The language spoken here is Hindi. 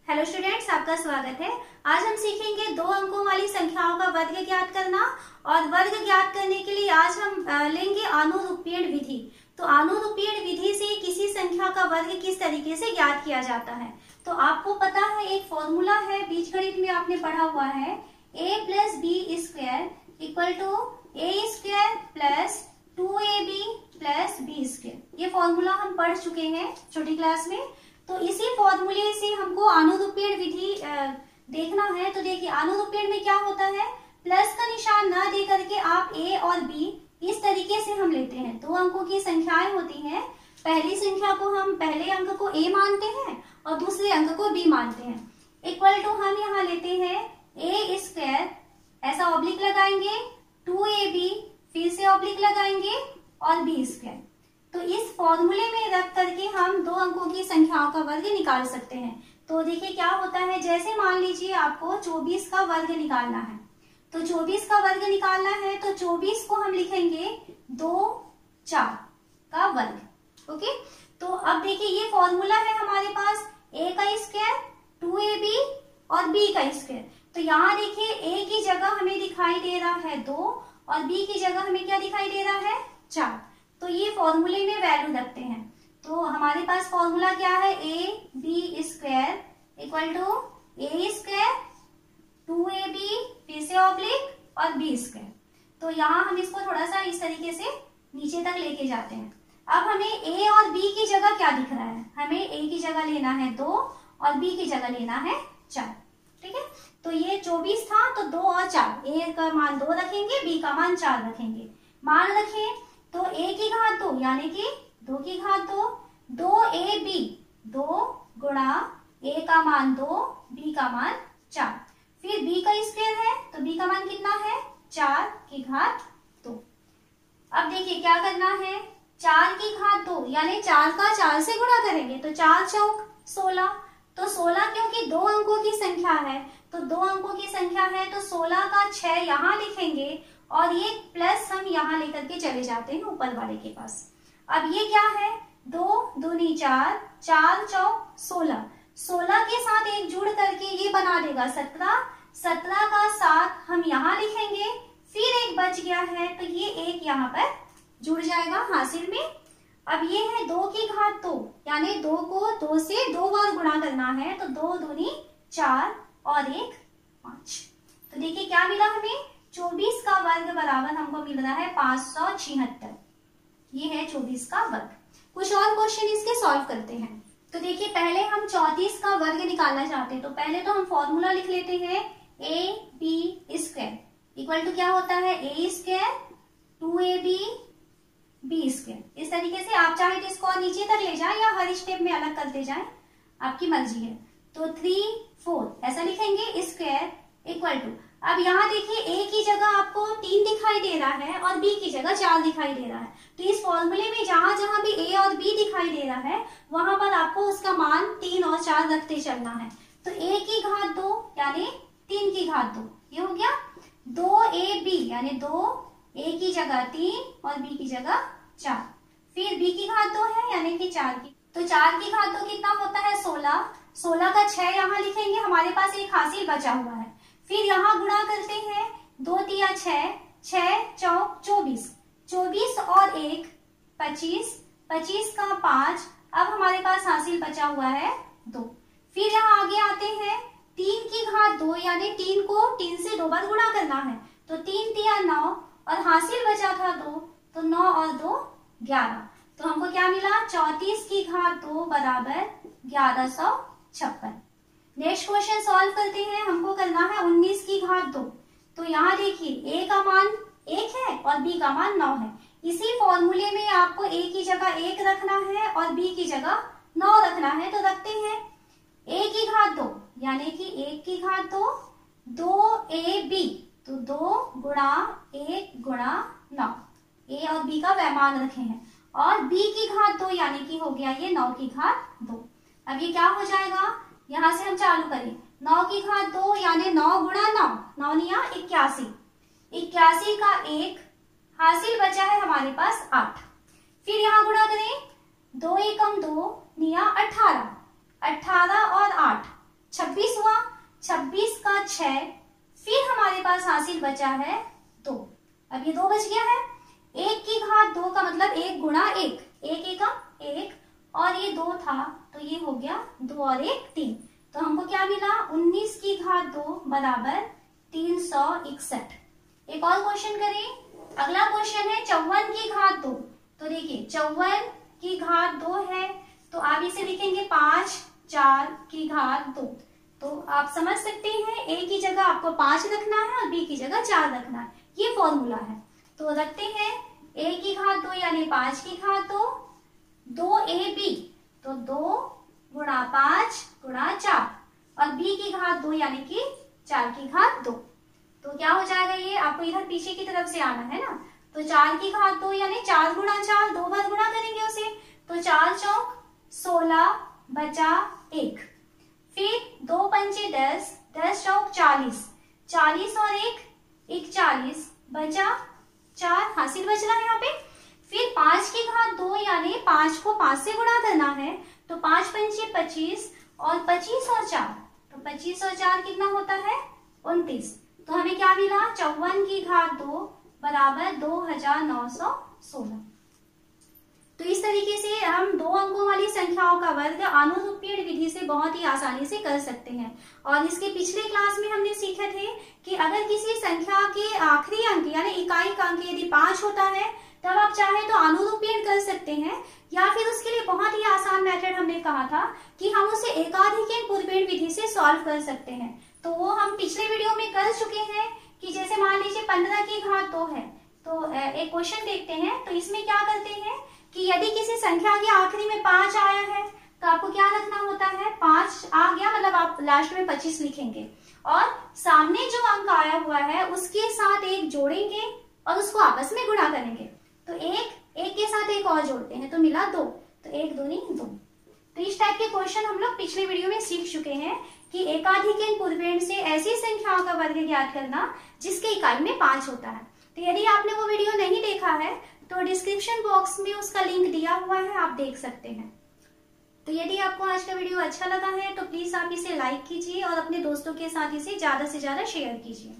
हेलो स्टूडेंट्स, आपका स्वागत है। आज हम सीखेंगे दो अंकों वाली संख्याओं का वर्ग ज्ञात करना। और वर्ग ज्ञात करने के लिए आज हम लेंगे आनुरूप्यण विधि। तो आनुरूप्यण विधि से किसी संख्या का वर्ग किस तरीके से ज्ञात किया जाता है। तो आपको पता है, एक फॉर्मूला है, बीजगणित में आपने पढ़ा हुआ है, a plus b square equal to a square plus 2ab plus b square. ये फॉर्मूला हम पढ़ चुके हैं छोटी क्लास में। तो इसी फॉर्मूले से हमको आनुरूप्यण विधि देखना है। तो देखिए, आनुरूप्यण में क्या होता है, प्लस का निशान ना दे करके आप a और b इस तरीके से हम लेते हैं। दो अंकों की संख्याएं होती हैं, पहली संख्या को हम पहले अंक को a मानते हैं और दूसरे अंक को b मानते हैं। इक्वल टू हम यहाँ लेते हैं a स्क्वायर, ऐसा ऑब्लिक लगाएंगे, 2ab, फिर से ऑब्लिक लगाएंगे और b स्क्वायर। तो इस फॉर्मूले में रख करके हम दो अंकों की संख्याओं का वर्ग निकाल सकते हैं। तो देखिए क्या होता है, जैसे मान लीजिए आपको 24 का वर्ग निकालना है। तो 24 का वर्ग निकालना है तो 24 को हम लिखेंगे 2 4 का वर्ग। ओके, तो अब देखिए ये फॉर्मूला है हमारे पास, a का स्क्वायर 2ab और b का स्क्वायर। तो यहाँ देखिए a की जगह हमें दिखाई दे रहा है 2 और b की जगह हमें क्या दिखाई दे रहा है 4। तो ये फॉर्मूले में वैल्यू रखते हैं। तो हमारे पास फॉर्मूला क्या है, a b square equal to a square 2ab फिर से ऑब्लिक और b स्क्वायर। तो यहाँ हम इसको थोड़ा सा इस तरीके से नीचे तक लेके जाते हैं। अब हमें a और b की जगह क्या दिख रहा है, हमें a की जगह लेना है 2 और b की जगह लेना है 4। ठीक है, तो ये 24 था तो 2 और 4, a का मान 2 रखेंगे, b का मान 4 रखेंगे। मान रखें तो a की घात 2 यानी कि 2 की घात 2, 2ab 2 गुणा a का मान 2, b का मान 4। फिर b का स्क्वायर है तो b का मान कितना है, 4 की घात 2। अब देखिए क्या करना है, 4 की घात 2 यानी 4 का 4 से गुणा करेंगे तो 4 चौक 16। तो 16 क्योंकि दो अंकों की संख्या है, तो दो अंकों की संख्या है तो 16 का 6 यहाँ लिखेंगे और ये प्लस हम यहाँ लेकर के चले जाते हैं ऊपर वाले के पास। अब ये क्या है, 2 दूनी 4, 4 चौक 16, 16 के साथ एक जुड़ करके ये बना देगा 17, 17 का 7 हम यहाँ लिखेंगे, फिर एक बच गया है तो ये एक यहाँ पर जुड़ जाएगा हासिल में। अब ये है 2 की घात 2 यानी 2 को 2 से 2 बार गुणा करना है तो 2 दूनी 4 और 1 5। तो देखिए क्या मिला हमें, 24 का वर्ग बराबर हमको मिल रहा है 576। ये है 24 का वर्ग। कुछ और क्वेश्चन इसके सॉल्व करते हैं। तो देखिए पहले हम 34 का वर्ग निकालना चाहते हैं। तो पहले तो हम फॉर्मूला लिख लेते हैं, a b square equal to क्या होता है, a square 2ab b square. इस तरीके से आप चाहे तो इसको नीचे तक ले जाए या हर स्टेप में अलग करते जाए, आपकी मर्जी है। तो 3 4 ऐसा लिखेंगे स्क्वायर इक्वल टू, अब यहाँ देखिए a की जगह आपको 3 दिखाई दे रहा है और b की जगह 4 दिखाई दे रहा है। तो इस फॉर्मूले में जहां जहां भी a और b दिखाई दे रहा है वहां पर आपको उसका मान 3 और 4 रखते चलना है। तो a की घात 2 यानी 3 की घात 2, ये हो गया 2ab यानी 2 a की जगह 3 और b की जगह 4। फिर b की घात 2 है यानी कि 4 की, तो 4 की घात 2 कितना होता है 16, 16 का 6 यहाँ लिखेंगे, हमारे पास एक हासिल बचा हुआ है। फिर यहाँ गुणा करते हैं, 2 तिया 6, 6 चौक 24, 24 और 1 25, 25 का 5, अब हमारे पास हासिल बचा हुआ है 2। फिर यहाँ आगे आते हैं, 3 की घात 2 यानी 3 को 3 से 2 बार गुणा करना है। तो 3 तिया 9 और हासिल बचा था 2, तो 9 और 2 11। तो हमको क्या मिला, 34 की घात 2 बराबर 1156। नेक्स्ट क्वेश्चन सॉल्व करते हैं। हमको करना है 19 की घात 2। तो यहाँ देखिए a का मान 1 है और b का मान 9 है। इसी फॉर्मूले में आपको a की जगह 1 रखना है और b की जगह 9 रखना है। तो रखते हैं a की घात 2 यानी कि 1 की घात 2, 2ab, तो 2 गुणा 1 गुणा 9, a और b का वैमान रखे हैं, और b की घात 2 यानी कि हो गया ये 9 की घात 2। अब ये क्या हो जाएगा, यहां से हम चालू करें, 9 की घात 2 यानी 9 गुणा 9, 9 निया 81, 81 का 1 हासिल बचा है हमारे पास 8। फिर यहाँ गुणा करें, 2 एकम 2 निया 18, 18 और 8 26 हुआ, 26 का 6, फिर हमारे पास हासिल बचा है 2। अब ये 2 बच गया है। 1 की घात 2 का मतलब 1 गुणा 1, 1 एकम 1, और ये 2 था तो ये हो गया 2 और 1 3। तो हमको क्या मिला, 19 की घात 2 बराबर 361। एक और क्वेश्चन करें। अगला क्वेश्चन है 54 की घात 2। तो देखिए 54 की घात 2 है तो आप इसे लिखेंगे 5 4 की घात 2। तो आप समझ सकते हैं ए की जगह आपको 5 रखना है और बी की जगह 4 रखना है, ये फॉर्मूला है। तो रखते हैं ए की घात 2 यानी 5 की घात 2, 2ab तो 2 गुणा 5 गुणा 4, और b की घात 2 यानी कि 4 की घात 2। तो क्या हो जाएगा, ये आपको इधर पीछे की तरफ से आना है ना। तो 4 की घात 2 यानी 4 गुणा 4, 2 बार गुणा करेंगे उसे, तो 4 चौक 16 बचा 1, फिर 2 पंचे 10, 10 चौक 40, 40 और 1 41 बचा 4, हासिल बच रहा है यहाँ पे। फिर 5 की घात 2 यानी 5 को 5 से गुणा करना है, तो 5 पंचे 25 और 25 और 4, तो 25 और 4 कितना होता है 29। तो हमें क्या मिला, 54 की घात 2 बराबर 2916। तो इस तरीके से हम 2 अंकों वाली संख्याओं का वर्ग आनुरूपीण विधि से बहुत ही आसानी से कर सकते हैं। और इसके पिछले क्लास में हमने सीखे थे कि अगर किसी संख्या के आखिरी अंक यानी इकाई का अंक यदि 5 होता है तब आप चाहे तो आनुरूपीण कर सकते हैं, या फिर उसके लिए बहुत ही आसान मेथड हमने कहा था कि हम उसे एकाधिकन पूर्वेण विधि से सॉल्व कर सकते हैं। तो वो हम पिछले वीडियो में कर चुके हैं कि जैसे मान लीजिए 15 की घात 2 है, तो एक क्वेश्चन देखते हैं। तो इसमें क्या करते हैं कि यदि किसी संख्या के आखिरी में 5 आया है तो आपको क्या रखना होता है, 5 आ गया मतलब आप लास्ट में 25 लिखेंगे, और सामने जो अंक आया हुआ है उसके साथ 1 जोड़ेंगे और उसको आपस में गुणा करेंगे। तो एक के साथ 1 और जोड़ते हैं तो मिला 2, तो 1 दूनी 2। तो इस टाइप के क्वेश्चन हम लोग पिछले वीडियो में सीख चुके हैं कि एकाधिकन पूर्वेण से ऐसी संख्याओं का वर्ग ज्ञात करना जिसके इकाई में 5 होता है। तो यदि आपने वो वीडियो नहीं देखा है तो डिस्क्रिप्शन बॉक्स में उसका लिंक दिया हुआ है, आप देख सकते हैं। तो यदि आपको आज का वीडियो अच्छा लगा है तो प्लीज आप इसे लाइक कीजिए और अपने दोस्तों के साथ इसे ज्यादा से ज्यादा शेयर कीजिए।